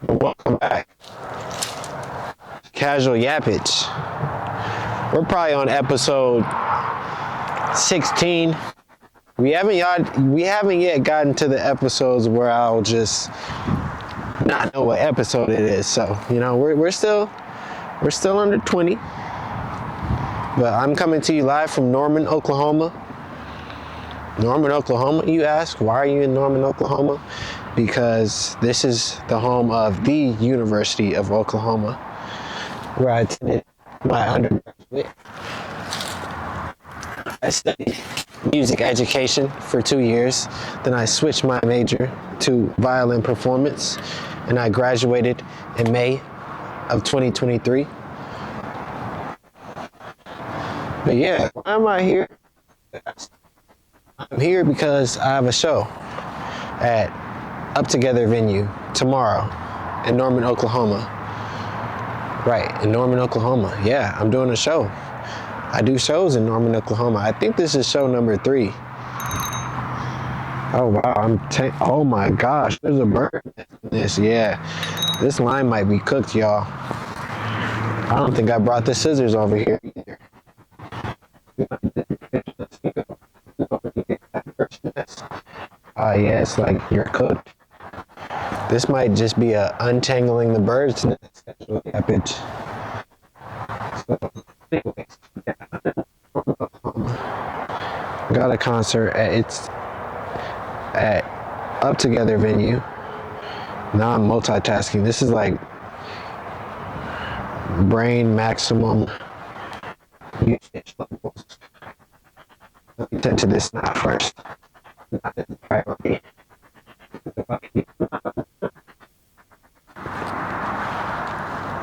Welcome back. Casual Yappage. We're probably on episode 16. We haven't yet gotten to the episodes where I'll just not know what episode it is. So, we're still under 20. But I'm coming to you live from Norman, Oklahoma. Norman, Oklahoma, you ask? Why are you in Norman, Oklahoma? Because this is the home of the University of Oklahoma, where I attended my undergraduate. I studied music education for 2 years. Then I switched my major to violin performance, and I graduated in May of 2023. But yeah, why am I here? I'm here because I have a show at Up Together venue tomorrow in Norman, Oklahoma. Right, in Norman, Oklahoma. Yeah, I'm doing a show. I do shows in Norman, Oklahoma. I think this is show number 3. Oh wow, oh my gosh, there's a bird in this. Yeah, this line might be cooked, y'all. I don't think I brought the scissors over here either. Yeah, it's like you're cooked. This might just be a untangling the birds nest. Yappage. So, anyways, got a concert at Up Together venue. Now I'm multitasking. This is like brain maximum usage levels. Let me tend to this now first. Priority.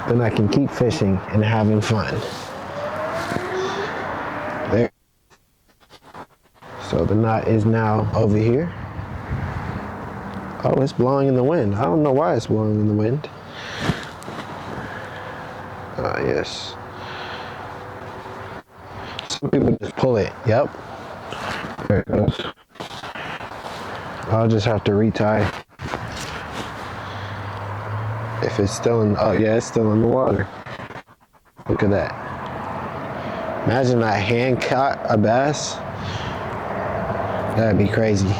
Then I can keep fishing and having fun. There. So the knot is now over here. Oh, it's blowing in the wind. I don't know why it's blowing in the wind. Yes. Some people just pull it. Yep. There it goes. I'll just have to retie. If it's still in, oh yeah, it's still in the water. Look at that. Imagine I hand caught a bass. That'd be crazy.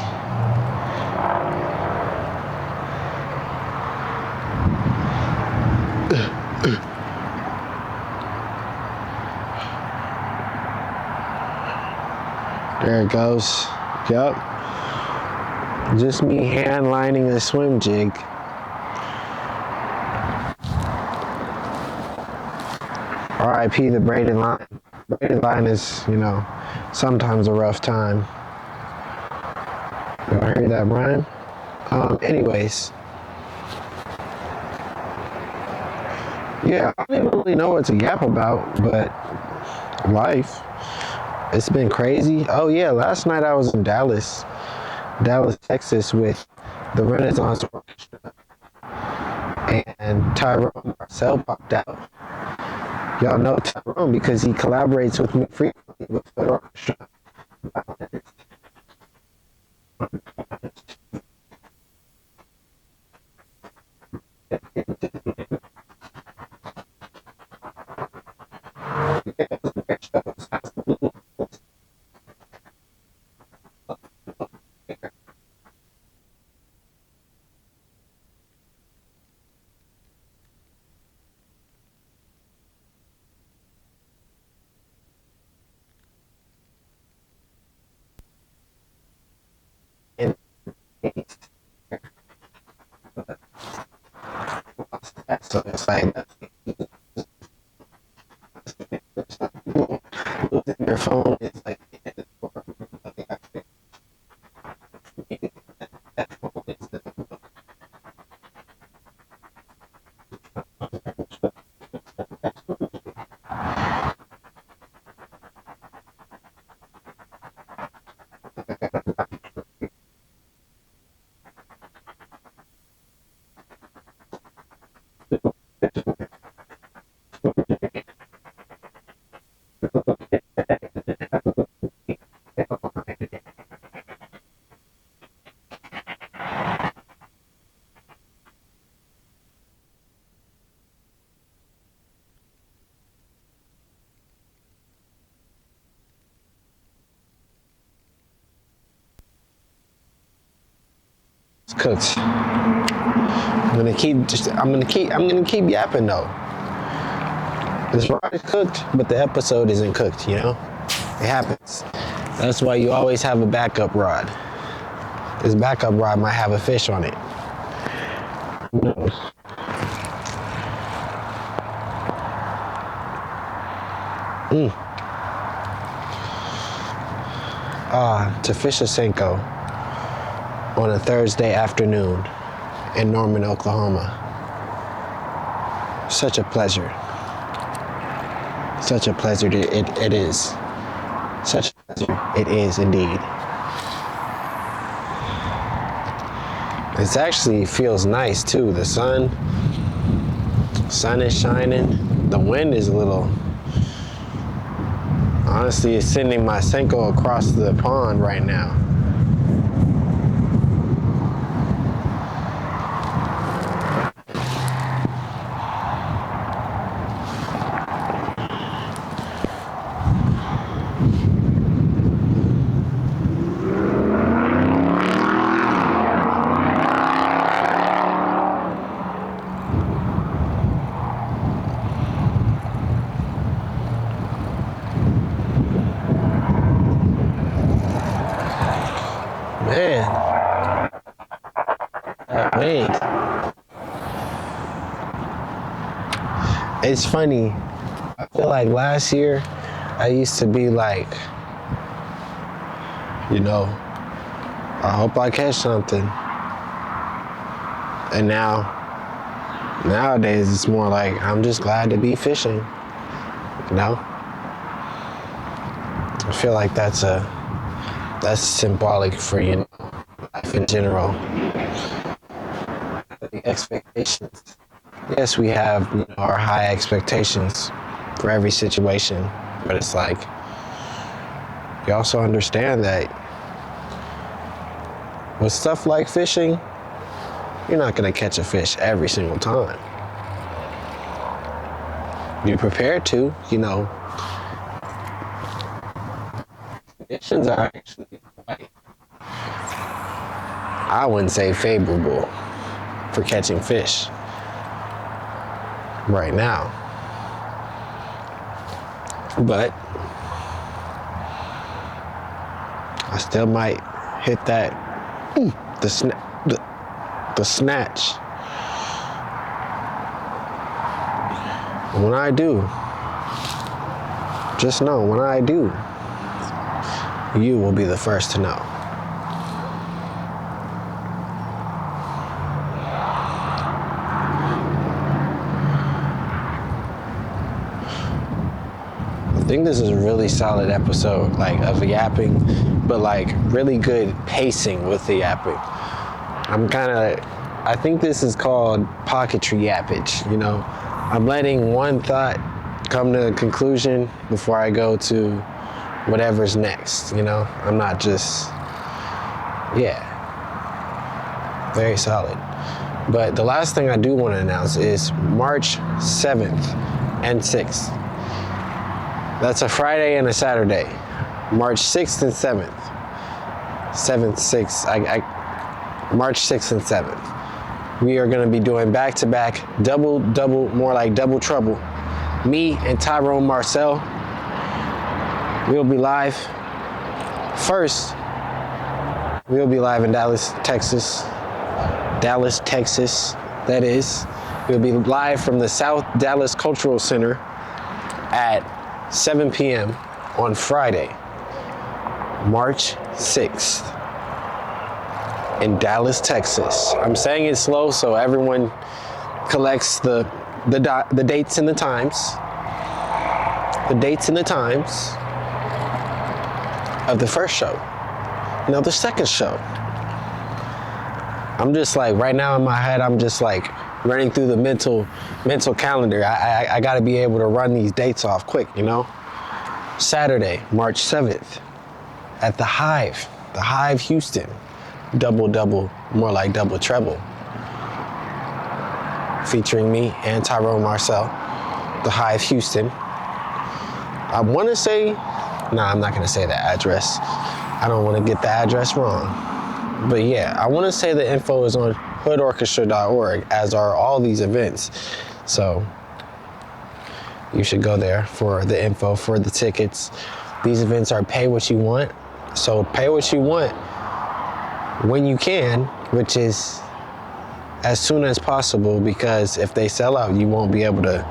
There it goes. Yup. Just me hand lining a swim jig. R.I.P. the braided line. Braided line is, sometimes a rough time. Y'all heard that rhyme? Anyways. Yeah, I don't even really know what to yap about, but life. It's been crazy. Oh yeah, last night I was in Dallas, Texas with the Renaissance Orchestra. And Tyrone Marcel popped out. Y'all know Tyrone because he collaborates with me frequently with the orchestra. So it's like losing your phone is like cooked. I'm gonna keep yapping though. This rod is cooked, but the episode isn't cooked, you know? It happens. That's why you always have a backup rod. This backup rod might have a fish on it. Who knows? To fish a Senko on a Thursday afternoon in Norman, Oklahoma. Such a pleasure. Such a pleasure it is. Such a pleasure it is indeed. It actually feels nice too. The sun is shining. The wind is a little, honestly, it's sending my Senko across the pond right now. Man, wait. It's funny. I feel like last year I used to be like, you know, I hope I catch something. And nowadays it's more like I'm just glad to be fishing. You know? I feel like that's symbolic for, you know, life in general. The expectations. Yes, we have, you know, our high expectations for every situation, but it's like you also understand that with stuff like fishing, you're not gonna catch a fish every single time. You're prepared to, you know. Conditions are actually quite, I wouldn't say favorable for catching fish right now. But I still might hit that the snatch. When I do, just know when I do, you will be the first to know. I think this is a really solid episode, like, of yapping, but like really good pacing with the yapping. I think this is called pocketry yappage, you know? I'm letting one thought come to a conclusion before I go to whatever's next, you know? I'm not just, very solid. But the last thing I do want to announce is March 7th and 6th. That's a Friday and a Saturday. March 6th and 7th. 7th, 6th, March 6th and 7th. We are gonna be doing back-to-back, more like double trouble. Me and Tyrone Marcel. We'll be live. First, we'll be live in Dallas, Texas, that is. We'll be live from the South Dallas Cultural Center at 7 p.m. on Friday, March 6th in Dallas, Texas. I'm saying it slow so everyone collects the dates and the times. The dates and the times of the first show. Now the second show. I'm just like, right now in my head, I'm just like running through the mental calendar. I gotta be able to run these dates off quick, you know? Saturday, March 7th at the Hive Houston. Double, more like double treble. Featuring me and Tyrone Marcel, the Hive Houston. I wanna say, I'm not gonna say the address. I don't wanna get the address wrong. But yeah, I want to say the info is on hoodorchestra.org, as are all these events. So you should go there for the info, for the tickets. These events are pay what you want. So pay what you want when you can, which is as soon as possible, because if they sell out, you won't be able to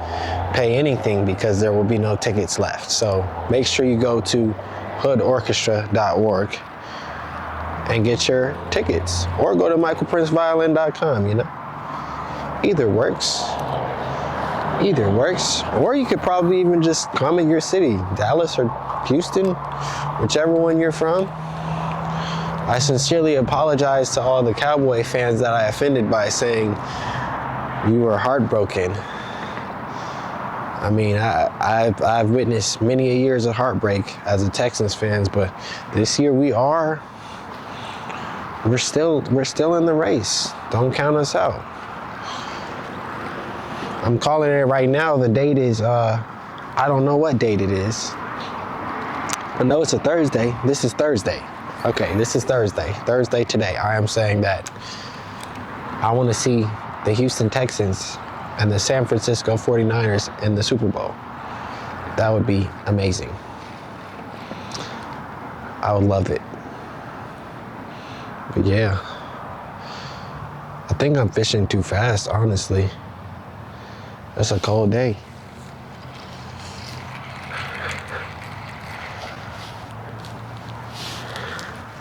pay anything because there will be no tickets left. So make sure you go to hoodorchestra.org and get your tickets, or go to michaelprinceviolin.com, you know. Either works. Or you could probably even just come in your city, Dallas or Houston, whichever one you're from. I sincerely apologize to all the Cowboy fans that I offended by saying you were heartbroken. I mean, I've witnessed many years of heartbreak as a Texans fans, but this year we're still in the race. Don't count us out. I'm calling it right now. The date is I don't know what date it is. I know it's a Thursday. This is Thursday. Okay, this is Thursday. Thursday today. I am saying that I want to see the Houston Texans and the San Francisco 49ers in the Super Bowl. That would be amazing. I would love it. But yeah, I think I'm fishing too fast, honestly. It's a cold day.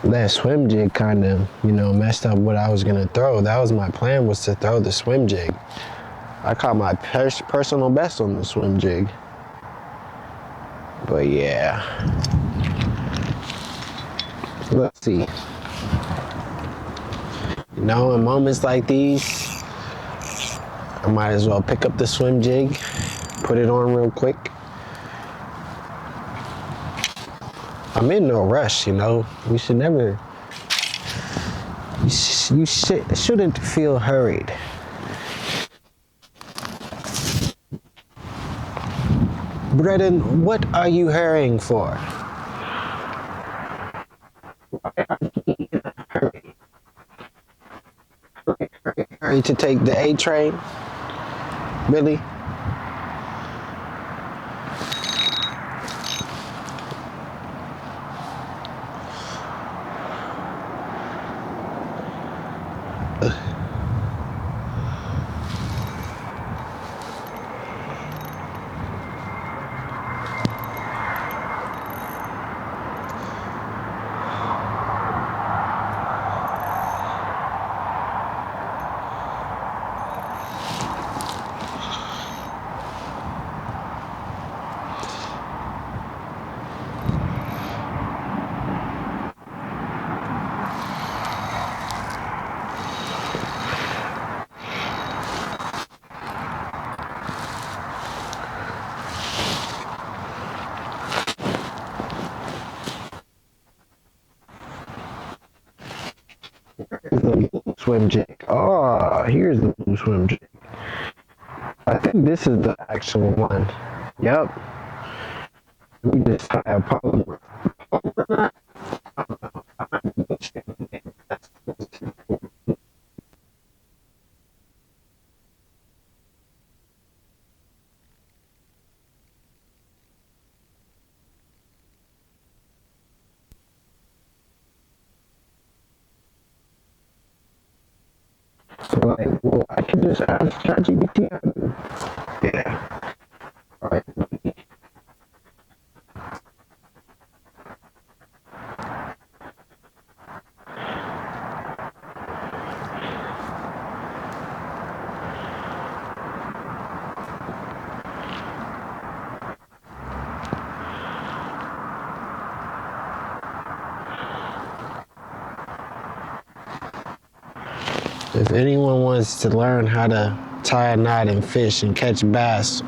That swim jig kind of, messed up what I was gonna throw. That was my plan, was to throw the swim jig. I caught my personal best on the swim jig. But yeah. Let's see. In moments like these, I might as well pick up the swim jig, put it on real quick. I'm in no rush, We should never, you shouldn't feel hurried. Brennan, what are you hurrying for? Hurry to take the A train? Really? The blue swim jig. Oh, here's the blue swim jig. I think this is the actual one. Yep. We just have polymer. So well, I can just ask ChatGPT. Yeah. All right. If anyone wants to learn how to tie a knot and fish and catch bass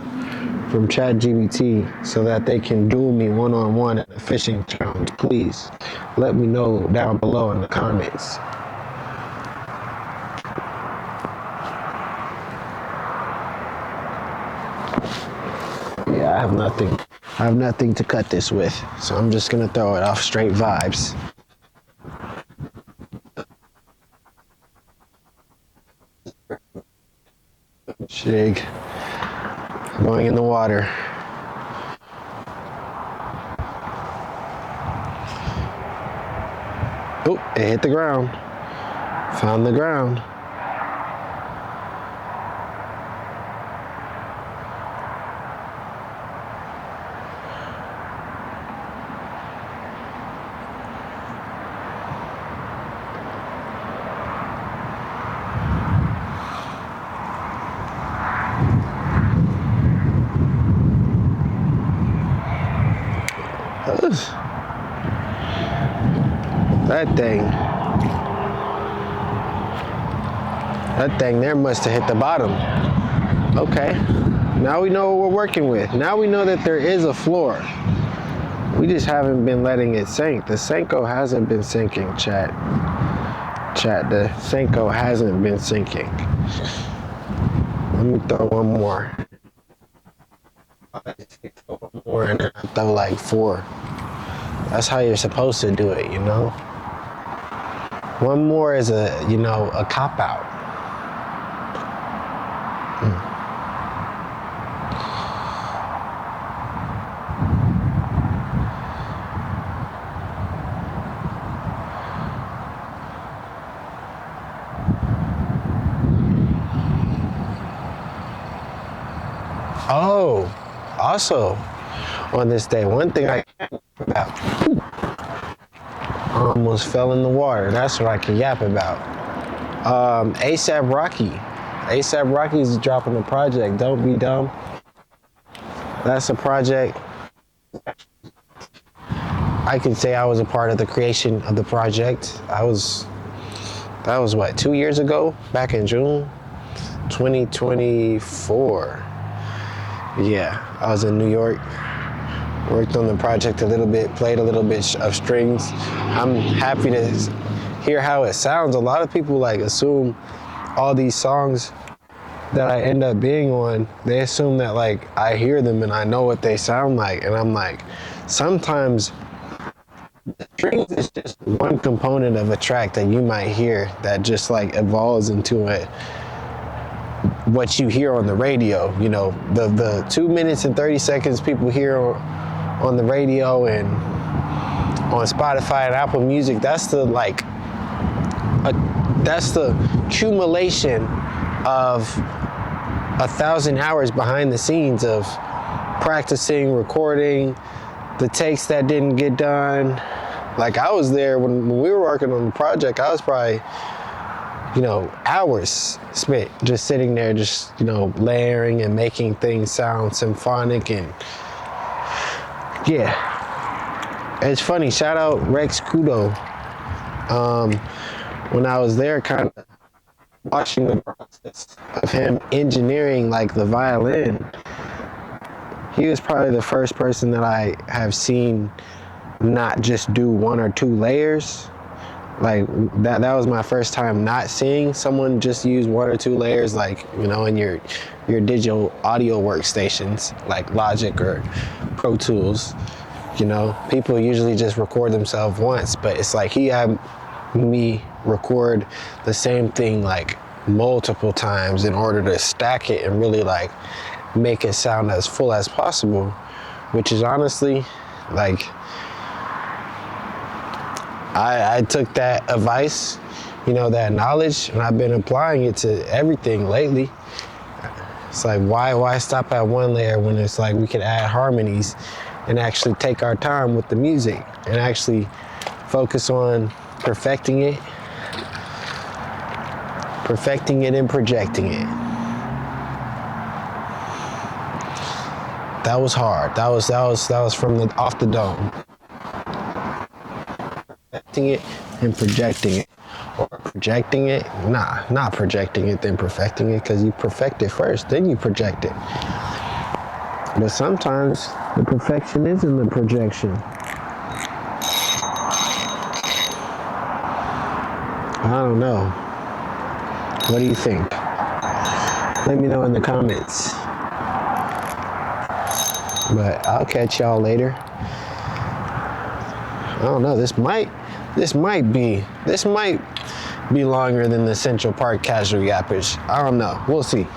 from ChatGPT so that they can duel me one-on-one at a fishing challenge, please let me know down below in the comments. Yeah, I have nothing to cut this with, so I'm just gonna throw it off straight vibes. Shig. Going in the water. Oh, it hit the ground. Found the ground. That thing there must have hit the bottom. Okay, now we know what we're working with. Now we know that there is a floor. We just haven't been letting it sink. The Senko hasn't been sinking, chat. The Senko hasn't been sinking. Let me throw one more. And then I throw like 4. That's how you're supposed to do it, you know? One more is a cop out. Oh, also on this day, one thing I about almost fell in the water. That's what I can yap about. ASAP Rocky's dropping a project. Don't Be Dumb. That's a project. I can say I was a part of the creation of the project. That was what, 2 years ago? Back in June 2024. Yeah, I was in New York. Worked on the project a little bit, played a little bit of strings. I'm happy to hear how it sounds. A lot of people assume all these songs that I end up being on, they assume that I hear them and I know what they sound like. And I'm like, sometimes the strings is just one component of a track that you might hear that just evolves into what you hear on the radio. The 2 minutes and 30 seconds people hear on the radio and on Spotify and Apple Music, that's the accumulation of 1,000 hours behind the scenes of practicing, recording, the takes that didn't get done. I was there when we were working on the project. I was probably, hours spent just sitting there, just, layering and making things sound symphonic. And yeah, it's funny. Shout out Rex Kudo. When I was there, kind of watching the process of him engineering the violin, he was probably the first person that I have seen not just do 1 or 2 layers. That was my first time not seeing someone just use 1 or 2 layers, in your digital audio workstations like Logic or Pro Tools. People usually just record themselves once, but it's he had me record the same thing multiple times in order to stack it and really make it sound as full as possible, which is honestly I took that advice, that knowledge, and I've been applying it to everything lately. It's why stop at 1 layer when it's we could add harmonies and actually take our time with the music and actually focus on perfecting it and projecting it. That was hard. That was from off the dome. Perfecting it and projecting it. Or projecting it? Nah, not projecting it, then perfecting it, because you perfect it first, then you project it. But sometimes the perfection is in the projection. I don't know. What do you think? Let me know in the comments. But I'll catch y'all later. I don't know. This might be longer than the Central Park casual yappage. I don't know. We'll see.